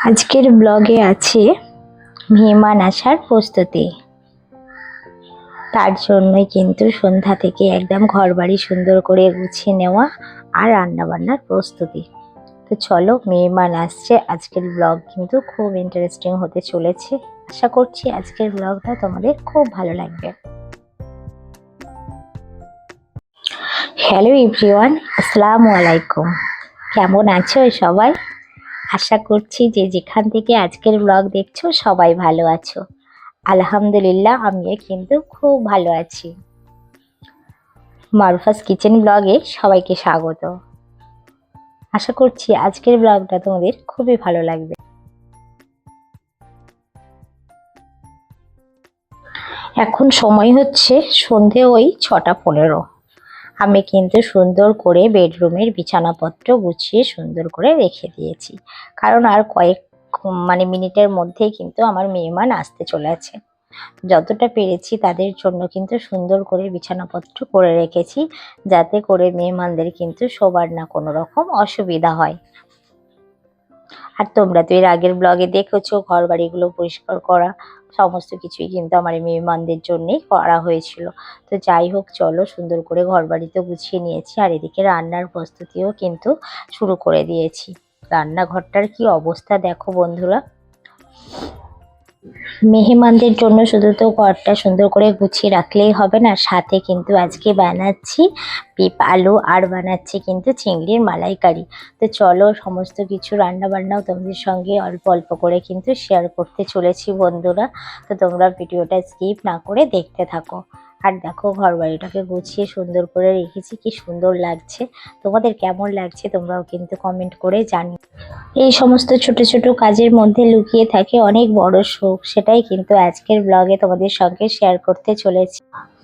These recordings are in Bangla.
আজকের ব্লগে আছে মেহমান আসার প্রস্তুতি। তার জন্যই কিন্তু সন্ধ্যা থেকে একদম ঘরবাড়ি সুন্দর করে গুছিয়ে নেওয়া আর রান্নাবান্নার প্রস্তুতি। তো চলো, মেহমান আসছে। আজকের ব্লগ কিন্তু খুব ইন্টারেস্টিং হতে চলেছে। আশা করছি আজকের ব্লগটা তোমাদের খুব ভালো লাগবে। হ্যালো এভরিওয়ান, আসসালামু আলাইকুম। কেমন আছো সবাই? আশা করছি যে যেখান থেকে আজকের ব্লগ দেখছো সবাই ভালো আছো। আলহামদুলিল্লাহ, আমিও কিন্তু খুব ভালো আছি। মারুফাস কিচেন ব্লগে সবাইকে স্বাগত। আশা করছি আজকের ব্লগটা তোমাদের খুবই ভালো লাগবে। এখন সময় হচ্ছে সন্ধে ওই 6:15। আমি কিন্তু সুন্দর করে বেডরুমের বিছানাপত্র গুছিয়ে সুন্দর করে রেখে দিয়েছি, কারণ আর কয়েক মিনিটের মধ্যেই কিন্তু আমার মেহমান আসতে চলেছে। যতটা পেরেছি তাদের জন্য কিন্তু সুন্দর করে বিছানাপত্র করে রেখেছি, যাতে করে মেহমানদের কিন্তু শোবার না কোনো রকম অসুবিধা হয়। আর তোমরা তো এর আগের ব্লগে দেখেছো ঘর বাড়িগুলো পরিষ্কার করা সমস্ত কিছুই কিন্তু আমার মেহমানদের জন্যই করা হয়েছিল। তো যাই হোক, চলো, সুন্দর করে ঘর বাড়িতে গুছিয়ে নিয়েছি আর এদিকে রান্নার প্রস্তুতিও কিন্তু শুরু করে দিয়েছি। রান্নাঘরটার কি অবস্থা দেখো বন্ধুরা। মেহমানদের জন্য শুধু তো ঘরটা সুন্দর করে গুছিয়ে রাখলেই হবে না, সাথে কিন্তু আজকে বানাচ্ছি আলু আর বানাচ্ছি কিন্তু চিংড়ির মালাইকারি। তো চলো, সমস্ত কিছু রান্না বান্নাও তোমাদের সঙ্গে অল্প অল্প করে কিন্তু শেয়ার করতে চলেছি বন্ধুরা। তো তোমরা ভিডিওটা স্কিপ না করে দেখতে থাকো। আর দেখো, ঘর বাড়িটাকে গুছিয়ে সুন্দর করে রেখেছি, কি সুন্দর লাগছে। তোমাদের কেমন লাগছে তোমরাও কিন্তু কমেন্ট করে জানিও। এই সমস্ত ছোট ছোট কাজের মধ্যে লুকিয়ে থাকে অনেক বড় সুখ, সেটাই কিন্তু আজকের ব্লগে তোমাদের সঙ্গে শেয়ার করতে চলেছি।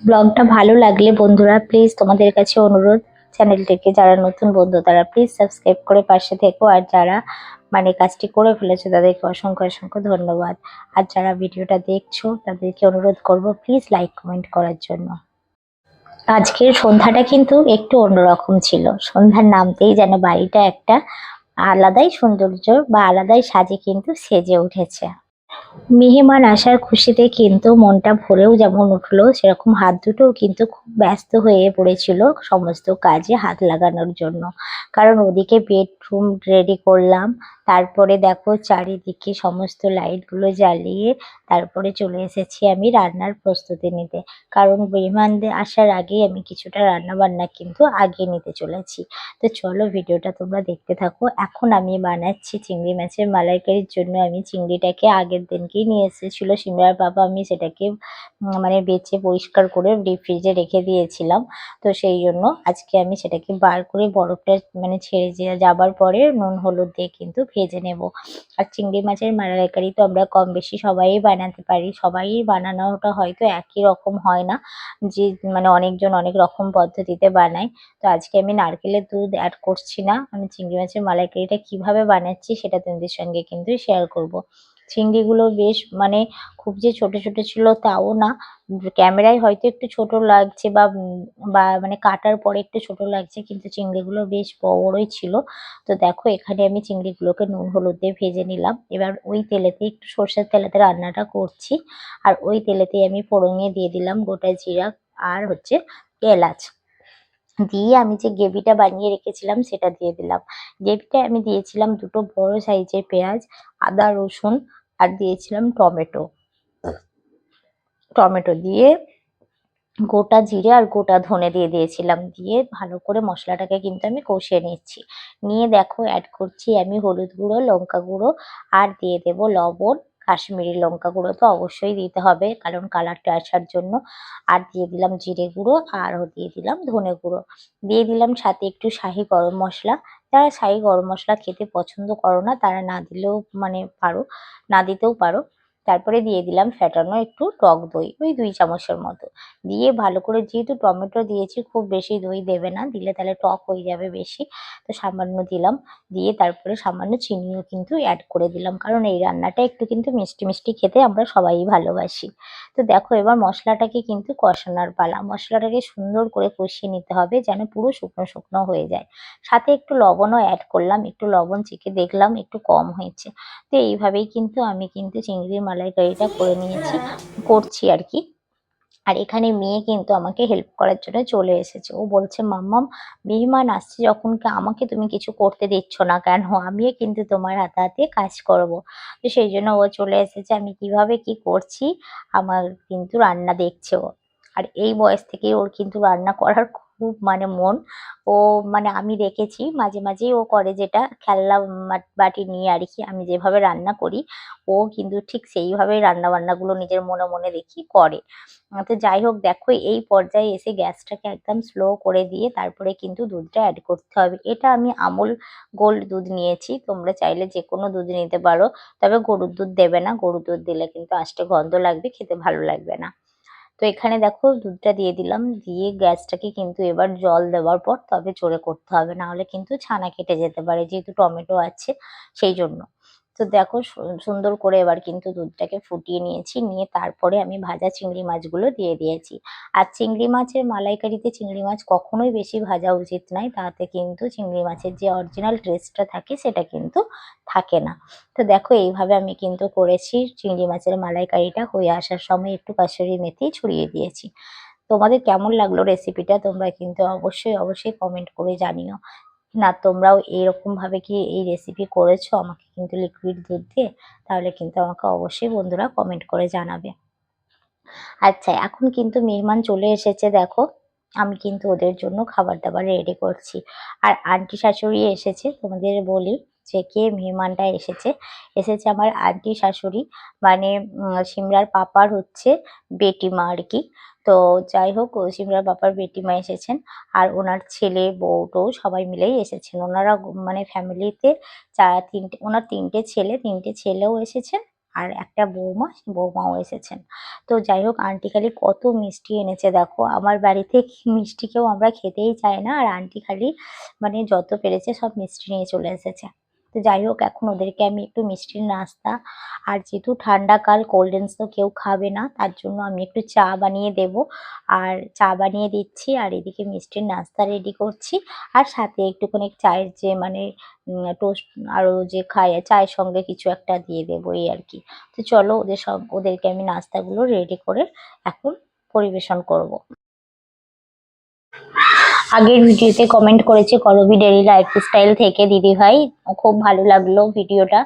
ব্লগটা ভালো লাগলে বন্ধুরা প্লিজ তোমাদের কাছে অনুরোধ, চ্যানেলটিকে যারা নতুন বন্ধু তারা প্লিজ সাবস্ক্রাইব করে পাশে থেকো। আর যারা কাজটি করে ফেলেছো তাদেরকে অসংখ্য অসংখ্য ধন্যবাদ। আর যারা ভিডিওটা দেখছো তাদেরকে অনুরোধ করব প্লিজ লাইক কমেন্ট করার জন্য। আজকের সন্ধ্যাটা কিন্তু একটু অন্যরকম ছিল। সন্ধ্যার নামতেই যেন বাড়িটা একটা আলাদাই সৌন্দর্য বা আলাদাই সাজে কিন্তু সেজে উঠেছে। মেহমান আসার খুশিতে কিন্তু মনটা ভরেও যেমন উঠলো, সেরকম হাত দুটোও কিন্তু খুব ব্যস্ত হয়ে পড়েছিল সমস্ত কাজে হাত লাগানোর জন্য। কারণ ওদিকে বেডরুম রেডি করলাম, তারপরে দেখো চারিদিকে সমস্ত লাইটগুলো জ্বালিয়ে তারপরে চলে এসেছি আমি রান্নার প্রস্তুতি নিতে। কারণ মেহমানদের আসার আগেই আমি কিছুটা রান্না বান্না কিন্তু আগে নিতে চলেছি। তো চলো, ভিডিওটা তোমরা দেখতে থাকো। এখন আমি বানাচ্ছি চিংড়ি মাছের মালাইকারির জন্য। আমি চিংড়িটাকে আগের দিনকেই নিয়ে এসেছিল সিমরার বাবা, আমি সেটাকে বেছে পরিষ্কার করে ডিপ ফ্রিজে রেখে দিয়েছিলাম। তো সেই জন্য আজকে আমি সেটাকে বার করে বরফটা ছেড়ে যাবার পরে নুন হলুদ দিয়ে কিন্তু ভেজে নেব। আর চিংড়ি মাছের মালাইকারি তো আমরা কম বেশি সবাই বানাতে পারি, সবাই বানানোটা হয়তো একই রকম হয় না, যে অনেকজন অনেক রকম পদ্ধতিতে বানায়। তো আজকে আমি নারকেলের দুধ অ্যাড করছি না, আমি চিংড়ি মাছের মালাইকারিটা কিভাবে বানাচ্ছি সেটা তোমাদের সঙ্গে কিন্তু শেয়ার করব। চিংড়িগুলো বেশ খুব যে ছোট ছোট ছিল তাও না, ক্যামেরায় হয়তো একটু ছোট লাগছে বা কাটার পরে একটু ছোট লাগছে, কিন্তু চিংড়িগুলো বেশ বড়ই ছিল। তো দেখো, এখানে আমি চিংড়িগুলোকে নুন হলুদ দিয়ে ভেজে নিলাম। এবার ওই তেলেতে একটু সর্ষের তেলেতে রান্নাটা করছি, আর ওই তেলেতেই আমি ফোড়নে দিয়ে দিলাম গোটা জিরা আর এলাচ দিয়ে আমি যে গ্রেভিটা বানিয়ে রেখেছিলাম সেটা দিয়ে দিলাম। গ্রেভিটায় আমি দিয়েছিলাম দুটো বড় সাইজের পেঁয়াজ, আদা রসুন, আর দিয়েছিলাম টমেটো। টমেটো দিয়ে গোটা জিরে আর গোটা ধনে দিয়ে দিয়েছিলাম, দিয়ে ভালো করে মশলাটাকে কিন্তু আমি কষিয়ে নিচ্ছি। নিয়ে দেখো, অ্যাড করছি আমি হলুদ গুঁড়ো, লঙ্কা গুঁড়ো, আর দিয়ে দেব লবণ। কাশ্মীরি লঙ্কা গুঁড়ো তো অবশ্যই দিতে হবে কারণ কালারটা আসার জন্য। আর দিয়ে দিলাম জিরে গুঁড়ো, আর দিয়ে দিলাম ধনে গুঁড়ো। দিয়ে দিলাম সাথে একটু শাহি গরম মশলা। যারা শাহি গরম মশলা খেতে পছন্দ করো না তারা না দিলেও পারো, না দিতেও পারো। তারপরে দিয়ে দিলাম ফেটানো একটু টক দই, ওই 2 চামচের মতো। দিয়ে ভালো করে, যেহেতু টমেটো দিয়েছি খুব বেশি দই দেবে না, দিলে তাহলে টক হয়ে যাবে বেশি। তো সামান্য দিলাম, দিয়ে তারপরে সামান্য চিনিও কিন্তু অ্যাড করে দিলাম, কারণ এই রান্নাটা একটু কিন্তু মিষ্টি মিষ্টি খেতে আমরা সবাই ভালোবাসি। তো দেখো এবার মশলাটাকে কিন্তু কষানোর পালা। মশলাটাকে সুন্দর করে কষিয়ে নিতে হবে যেন পুরো শুকনো শুকনো হয়ে যায়। সাথে একটু লবণও অ্যাড করলাম, একটু লবণ চেখে দেখলাম একটু কম হয়েছে। তো এইভাবেই কিন্তু আমি কিন্তু চিংড়ির মালাইকারিটা করে নিয়েছি, করছি আর কি। আর এখানে মেয়ে কিন্তু আমাকে হেল্প করার জন্য চলে এসেছে। ও বলছে, "মাম্মাম, মেহমান আসছে যখন আমাকে তুমি কিছু করতে দিচ্ছ না কেন? আমিও কিন্তু তোমার হাতে হাতে কাজ করব।" তো সেই জন্য ও চলে এসেছে। আমি কিভাবে কি করছি আমার কিন্তু রান্না দেখছে ও। আর এই বয়স থেকেই ওর কিন্তু রান্না করার খুব মানে মন। ও মানে আমি দেখেছি মাঝে মাঝেই ও করে যেটা, খেলনা বাটি নিয়ে আর কি আমি যেভাবে রান্না করি, ও কিন্তু ঠিক সেইভাবেই রান্না-বান্নাগুলো নিজের মনে মনে দেখি করে। তো যাই হোক, দেখো এই পর্যায়ে এসে গ্যাসটাকে একদম স্লো করে দিয়ে তারপরে কিন্তু দুধটা অ্যাড করতে হবে। এটা আমি আমুল গোল্ড দুধ নিয়েছি, তোমরা চাইলে যে কোনো দুধ নিতে পারো, তবে গরুর দুধ দেবে না, গরুর দুধ দিলে কিন্তু আষ্টে গন্ধ লাগবে, খেতে ভালো লাগবে না। তো এখানে দেখো দুধটা দিয়ে দিলাম, দিয়ে গ্যাসটাকে কিন্তু এবার জল দেওয়ার পর তবে জোরে করতে হবে, না হলে কিন্তু ছানা কেটে যেতে পারে, যেহেতু টমেটো আছে সেই জন্য। তো দেখো সুন্দর করে এবার কিন্তু দুধটাকে ফুটিয়ে নিয়েছি, নিয়ে তারপরে আমি ভাজা চিংড়ি মাছগুলো দিয়ে দিয়েছি। আর চিংড়ি মাছের মালাইকারিতে চিংড়ি মাছ কখনোই বেশি ভাজা উচিত নয়, তাতে কিন্তু চিংড়ি মাছের যে অরিজিনাল টেস্টটা থাকে সেটা কিন্তু থাকে না। তো দেখো এইভাবে আমি কিন্তু করেছি, চিংড়ি মাছের মালাইকারিটা হয়ে আসার সময় একটু কাসুরি মেথি ছড়িয়ে দিয়েছি। তোমাদের কেমন লাগলো রেসিপিটা তোমরা কিন্তু অবশ্যই অবশ্যই কমেন্ট করে জানিও। না তোমরাও এরকম ভাবে কি এই রেসিপি করেছো আমাকে কিন্তু লিকুইড দুধ দিয়ে, তাহলে কিন্তু আমাকে অবশ্যই বন্ধুরা কমেন্ট করে জানাবে। আচ্ছা, এখন কিন্তু মেহমান চলে এসেছে দেখো, আমি কিন্তু ওদের জন্য খাবার দাবার রেডি করছি। আর আন্টি শাশুড়ি এসেছে, তোমাদের বলি যে কে মেহমানটা এসেছে। এসেছে আমার আন্টি শাশুড়ি, মানে সিমরার পাপার হচ্ছে বেটিমা আর কি। তো যাই হোক, সিমরার পাপার বেটিমা এসেছেন, আর ওনার ছেলে বউ টউ সবাই মিলেই এসেছেন। ওনারা মানে ফ্যামিলিতে ওনার তিনটে ছেলে, তিনটে ছেলেও এসেছেন, আর একটা বৌমা, বৌমাও এসেছেন। তো যাই হোক, আন্টি খালি কত মিষ্টি এনেছে দেখো, আমার বাড়িতে মিষ্টি কেউ আমরা খেতেই চাই না, আর আন্টি খালি মানে যত পেরেছে সব মিষ্টি নিয়ে চলে এসেছে। তো যাই হোক, এখন ওদেরকে আমি একটু মিষ্টির নাস্তা, আর যেহেতু ঠান্ডাকাল কোল্ড ড্রিঙ্কস তো কেউ খাবে না, তার জন্য আমি একটু চা বানিয়ে দেব, আর চা বানিয়ে দিচ্ছি, আর এদিকে মিষ্টির নাস্তা রেডি করছি, আর সাথে একটুখানি চায়ের যে মানে টোস্ট আরও যে খায় চায়ের সঙ্গে কিছু একটা দিয়ে দেবো এই আর কি। তো চলো ওদেরকে আমি নাস্তাগুলো রেডি করে এখন পরিবেশন করব। আগের ভিডিওতে কমেন্ট করেছে করবি ডেইলি লাইফস্টাইল থেকে দিদিভাই, খুব ভালো লাগলো ভিডিওটা,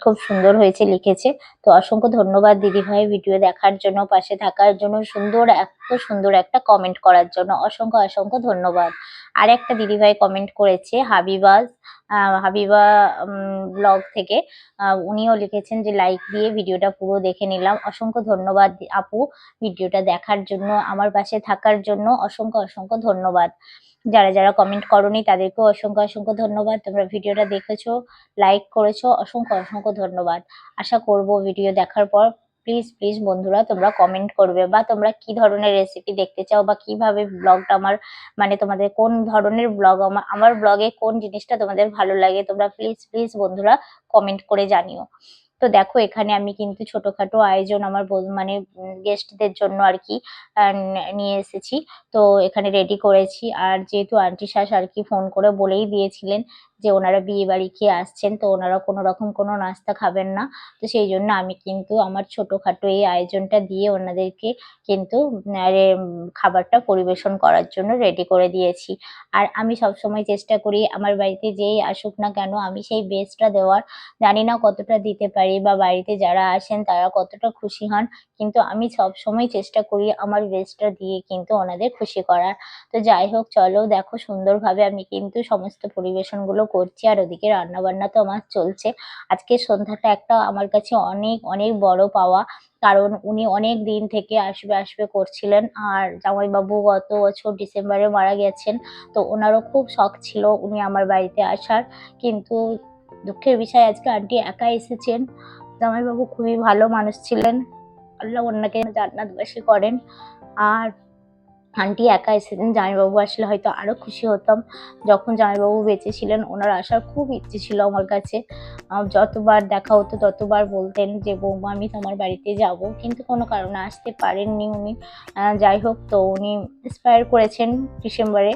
খুব সুন্দর হয়েছে লিখেছে। তো অসংখ্য ধন্যবাদ দিদিভাই ভিডিও দেখার জন্য, পাশে থাকার জন্য, এত সুন্দর একটা কমেন্ট করার জন্য অসংখ্য অসংখ্য ধন্যবাদ। আর একটা দিদিভাই কমেন্ট করেছে হাবিবা ব্লগ থেকে, উনিও লিখেছেন যে লাইক দিয়ে ভিডিওটা পুরো দেখে নিলাম। অসংখ্য ধন্যবাদ আপু ভিডিওটা দেখার জন্য, আমার পাশে থাকার জন্য অসংখ্য অসংখ্য ধন্যবাদ। যারা যারা কমেন্ট করোনি তাদেরকেও অসংখ্য অসংখ্য ধন্যবাদ। তোমরা ভিডিওটা দেখেছো, লাইক করেছো, অসংখ্য অসংখ্য ধন্যবাদ। আশা করব ভিডিও দেখার পর প্লিজ প্লিজ বন্ধুরা তোমরা কমেন্ট করবে, বা তোমরা কি ধরনের রেসিপি দেখতে চাও, বা কিভাবে ব্লগটা আমার মানে তোমাদের কোন ধরনের ব্লগ, আমার ব্লগে কোন জিনিসটা তোমাদের ভালো লাগে, তোমরা প্লিজ প্লিজ বন্ধুরা কমেন্ট করে জানিও। তো দেখো এখানে আমি কিন্তু ছোটখাটো আয়োজন আমার মানে গেস্টদের জন্য আর কি নিয়ে এসেছি। তো এখানে রেডি করেছি, আর যেহেতু আন্টি শাশ আর কি ফোন করে বলেই দিয়েছিলেন যে ওনারা বিয়ে বাড়ি খেয়ে আসছেন, তো ওনারা কোনো রকম কোনো নাস্তা খাবেন না। তো সেই জন্য আমি কিন্তু আমার ছোটখাটো এই আয়োজনটা দিয়ে ওনাদেরকে কিন্তু খাবারটা পরিবেশন করার জন্য রেডি করে দিয়েছি। আর আমি সবসময় চেষ্টা করি আমার বাড়িতে যেই আসুক না কেন আমি সেই বেস্টটা দেওয়ার। জানি না কতটা দিতে পারি, বা বাড়িতে যারা আসেন তারা কতটা খুশি হন, কিন্তু আমি সবসময় চেষ্টা করি আমার বেস্টটা দিয়ে কিন্তু ওনাদের খুশি করার। তো যাই হোক, চলো দেখো সুন্দরভাবে আমি কিন্তু সমস্ত পরিবেশনগুলো করছি, আর ওদিকে রান্নাবান্না তো আমার চলছে। আজকে সন্ধ্যাটা একটা আমার কাছে অনেক অনেক বড় পাওয়া, কারণ উনি অনেক দিন থেকে আসবে আসবে করছিলেন, আর জামাইবাবু গত বছর ডিসেম্বরে মারা গেছেন। তো ওনারও খুব শখ ছিল উনি আমার বাড়িতে আসার, কিন্তু দুঃখের বিষয় আজকে আন্টি একা এসেছেন। জামাইবাবু খুবই ভালো মানুষ ছিলেন, আল্লাহ ওনাকে জান্নাতবাসী করেন। আর আন্টি একা এসেছেন, জামাইবাবু আসলে হয়তো আরো খুশি হতাম। যখন জামাইবাবু বেঁচে ছিলেন ওনার আসার খুব ইচ্ছে ছিল আমার কাছে। যতবার দেখা হতো ততবার বলতেন যে বৌমা আমি তোমার বাড়িতে যাব, কিন্তু কোনো কারণে আসতে পারেননি উনি। যাই হোক, তো উনি এক্সপায়ার করেছেন ডিসেম্বরে।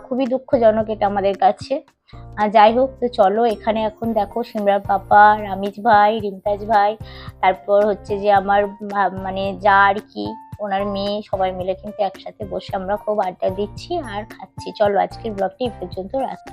খুবই দুঃখজনক এটা আমাদের কাছে। যাই হোক, তো চলো এখানে এখন দেখো সিমরার পাপা, রামিজ ভাই, রিমতাজ ভাই, তারপর হচ্ছে যে আমার মানে যা আর কি ওনার মেয়ে, সবাই মিলে কিন্তু একসাথে বসে আমরা খুব আড্ডা দিচ্ছি আর খাচ্ছি। চলো আজকের ব্লগটি এই পর্যন্ত রাখি।